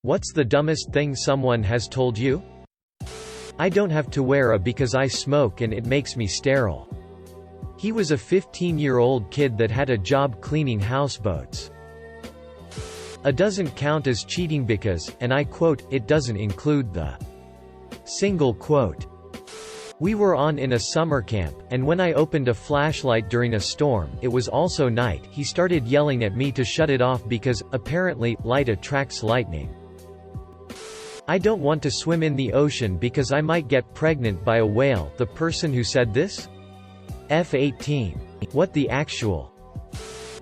What's the dumbest thing someone has told you? I don't have to wear a because I smoke and it makes me sterile. He was a 15-year-old kid that had a job cleaning houseboats. A doesn't count as cheating because, and I quote, it doesn't include the single quote. We were in a summer camp, and when I opened a flashlight during a storm, it was also night, he started yelling at me to shut it off because, apparently, light attracts lightning. I don't want to swim in the ocean because I might get pregnant by a whale. The person who said this? F18. What the actual?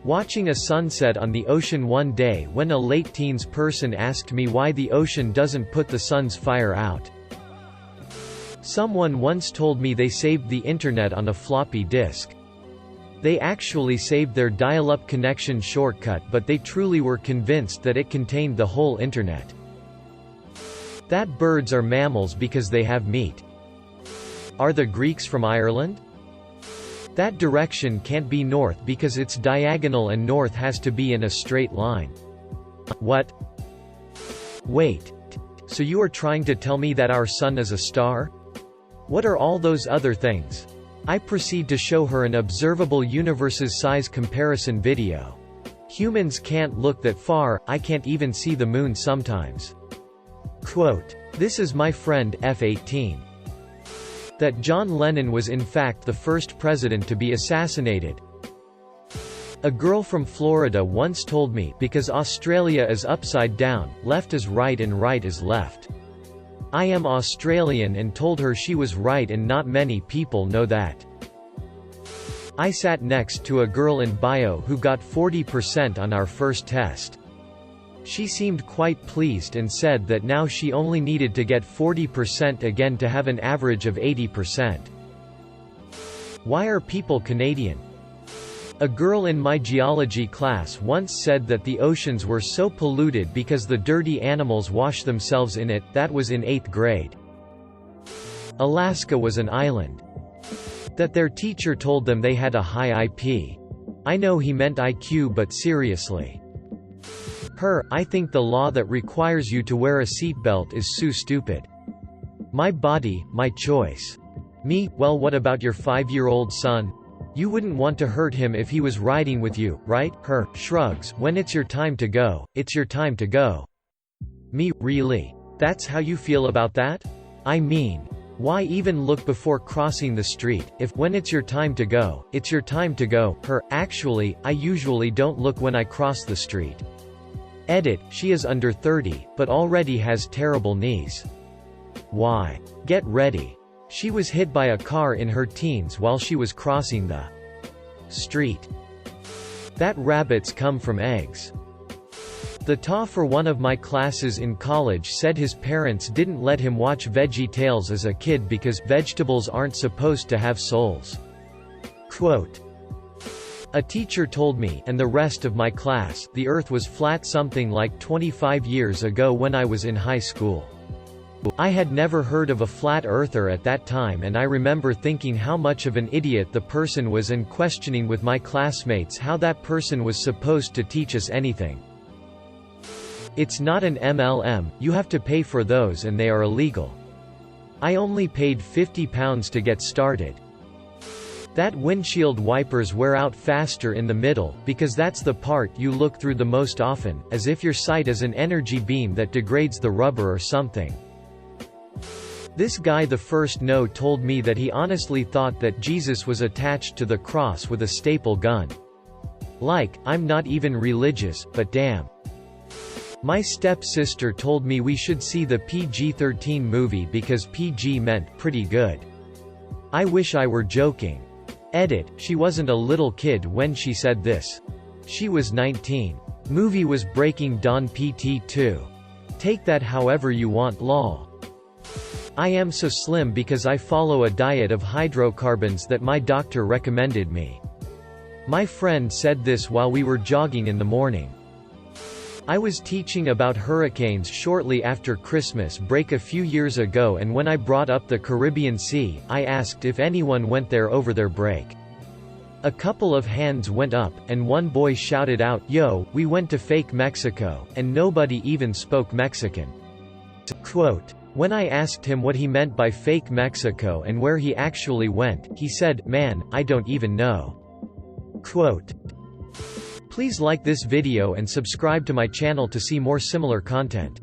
Watching a sunset on the ocean one day when a late teens person asked me why the ocean doesn't put the sun's fire out. Someone once told me they saved the internet on a floppy disk. They actually saved their dial-up connection shortcut, but they truly were convinced that it contained the whole internet. That birds are mammals because they have meat. Are the Greeks from Ireland? That direction can't be north because it's diagonal and north has to be in a straight line. What? Wait. So you are trying to tell me that our sun is a star? What are all those other things? I proceed to show her an observable universe's size comparison video. Humans can't look that far, I can't even see the moon sometimes. Quote, this is my friend, F18. That John Lennon was in fact the first president to be assassinated. A girl from Florida once told me, because Australia is upside down, left is right and right is left. I am Australian and told her she was right and not many people know that. I sat next to a girl in bio who got 40% on our first test. She seemed quite pleased and said that now she only needed to get 40% again to have an average of 80%. Why are people Canadian? A girl in my geology class once said that the oceans were so polluted because the dirty animals wash themselves in it. That was in 8th grade. Alaska was an island. That their teacher told them they had a high IP. I know he meant IQ, but seriously. I think the law that requires you to wear a seatbelt is so stupid. My body, my choice. Me, well, what about your 5-year-old son? You wouldn't want to hurt him if he was riding with you, right? Shrugs, when it's your time to go, it's your time to go. Me, really? That's how you feel about that? I mean, why even look before crossing the street, if, when it's your time to go, it's your time to go? Actually, I usually don't look when I cross the street. Edit, she is under 30, but already has terrible knees. Why? Get ready. She was hit by a car in her teens while she was crossing the street. That rabbits come from eggs. The TA for one of my classes in college said his parents didn't let him watch VeggieTales as a kid because vegetables aren't supposed to have souls. Quote, a teacher told me, and the rest of my class, the Earth was flat something like 25 years ago when I was in high school. I had never heard of a flat earther at that time, and I remember thinking how much of an idiot the person was and questioning with my classmates how that person was supposed to teach us anything. It's not an MLM, you have to pay for those and they are illegal. I only paid £50 to get started. That windshield wipers wear out faster in the middle, because that's the part you look through the most often, as if your sight is an energy beam that degrades the rubber or something. This guy the first no told me that he honestly thought that Jesus was attached to the cross with a staple gun. Like, I'm not even religious, but damn. My stepsister told me we should see the PG-13 movie because PG meant pretty good. I wish I were joking. Edit, she wasn't a little kid when she said this. She was 19. Movie was Breaking Dawn PT2. Take that however you want lol. I am so slim because I follow a diet of hydrocarbons that my doctor recommended me. My friend said this while we were jogging in the morning. I was teaching about hurricanes shortly after Christmas break a few years ago, and when I brought up the Caribbean Sea, I asked if anyone went there over their break. A couple of hands went up, and one boy shouted out, "Yo, we went to fake Mexico, and nobody even spoke Mexican." Quote, "When I asked him what he meant by fake Mexico and where he actually went, he said, 'Man, I don't even know.'" Quote. Please like this video and subscribe to my channel to see more similar content.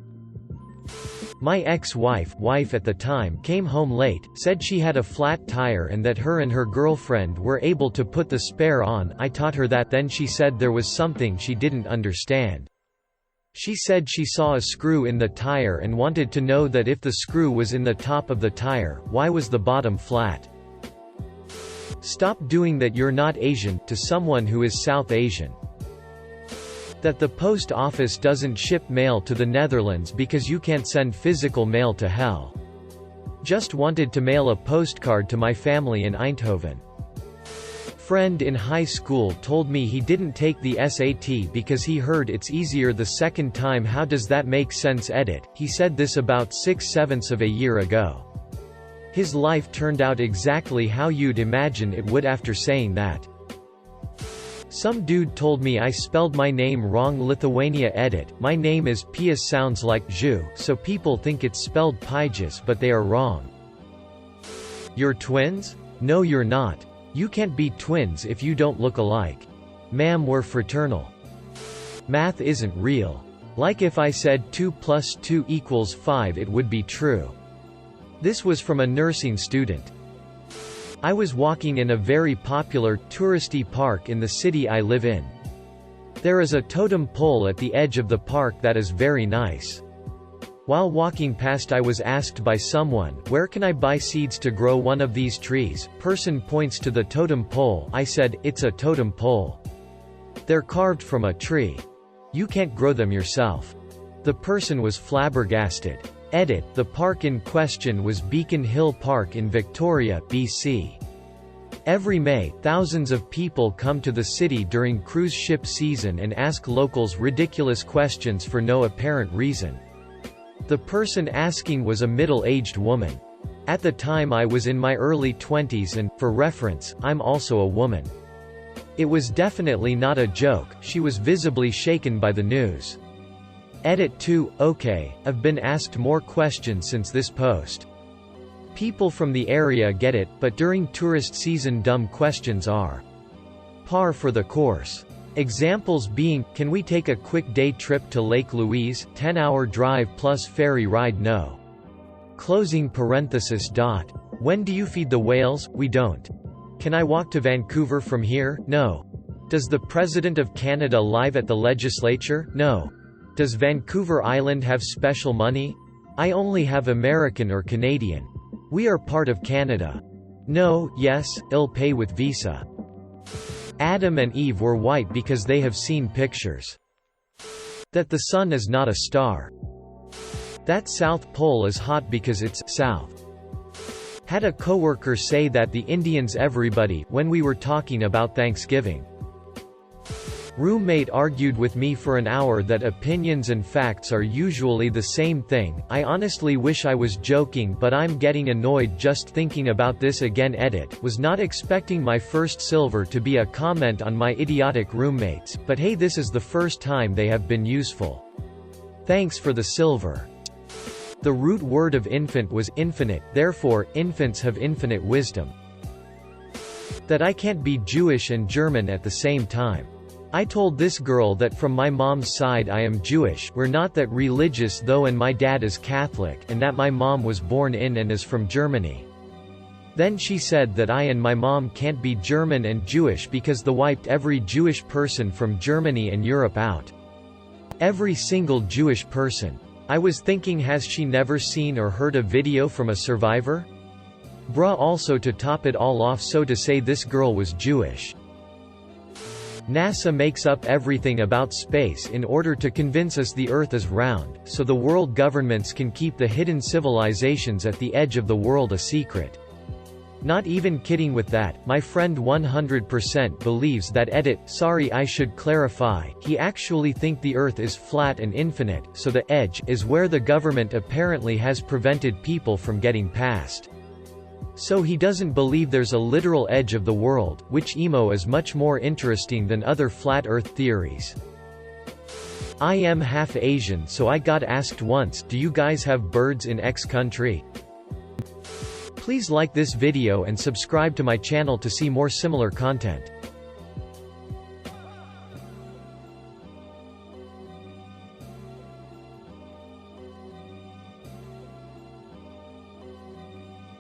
My ex-wife at the time came home late, said she had a flat tire and that her and her girlfriend were able to put the spare on. I taught her that, then she said there was something she didn't understand. She said she saw a screw in the tire and wanted to know that if the screw was in the top of the tire, why was the bottom flat? Stop doing that, you're not Asian, to someone who is South Asian. That the post office doesn't ship mail to the Netherlands because you can't send physical mail to hell. Just wanted to mail a postcard to my family in Eindhoven. Friend in high school told me he didn't take the SAT because he heard it's easier the second time. How does that make sense? Edit. He said this about 6/7 of a year ago. His life turned out exactly how you'd imagine it would after saying that. Some dude told me I spelled my name wrong. Lithuania. Edit. My name is Pius, sounds like Zhu, so people think it's spelled Pijus, but they are wrong. You're twins? No, you're not. You can't be twins if you don't look alike. Ma'am, we're fraternal. Math isn't real. Like if I said 2 + 2 = 5, it would be true. This was from a nursing student. I was walking in a very popular, touristy park in the city I live in. There is a totem pole at the edge of the park that is very nice. While walking past, I was asked by someone, "Where can I buy seeds to grow one of these trees?" Person points to the totem pole. I said, "It's a totem pole. They're carved from a tree. You can't grow them yourself." The person was flabbergasted. Edit. The park in question was Beacon Hill Park in Victoria, BC. Every May, thousands of people come to the city during cruise ship season and ask locals ridiculous questions for no apparent reason. The person asking was a middle-aged woman. At the time I was in my early 20s and, for reference, I'm also a woman. It was definitely not a joke, she was visibly shaken by the news. Edit 2. Okay, I've been asked more questions since this post. People from the area get it, but during tourist season dumb questions are par for the course. Examples being, can we take a quick day trip to Lake Louise, 10-hour drive plus ferry ride? No. Closing parenthesis. When do you feed the whales? We don't. Can I walk to Vancouver from here? No. Does the President of Canada live at the legislature? No. Does Vancouver Island have special money? I only have American or Canadian. We are part of Canada. No, yes, I'll pay with Visa. Adam and Eve were white because they have seen pictures. That the sun is not a star. That South Pole is hot because it's south. Had a coworker say that the Indians everybody when we were talking about Thanksgiving. Roommate argued with me for an hour that opinions and facts are usually the same thing. I honestly wish I was joking, but I'm getting annoyed just thinking about this again. Edit. Was not expecting my first silver to be a comment on my idiotic roommates, but hey, this is the first time they have been useful. Thanks for the silver. The root word of infant was infinite, therefore, infants have infinite wisdom. That I can't be Jewish and German at the same time. I told this girl that from my mom's side I am Jewish, we're not that religious though, and my dad is Catholic, and that my mom was born in and is from Germany. Then she said that I and my mom can't be German and Jewish because they wiped every Jewish person from Germany and Europe out. Every single Jewish person. I was thinking, has she never seen or heard a video from a survivor? Bruh. Also, to top it all off, so to say this girl was Jewish. NASA makes up everything about space in order to convince us the Earth is round, so the world governments can keep the hidden civilizations at the edge of the world a secret. Not even kidding with that, my friend 100% believes that. Edit. Sorry, I should clarify, he actually think the Earth is flat and infinite, so the edge is where the government apparently has prevented people from getting past. So he doesn't believe there's a literal edge of the world, which emo is much more interesting than other flat earth theories. I am half Asian, so I got asked once, do you guys have birds in X country? Please like this video and subscribe to my channel to see more similar content.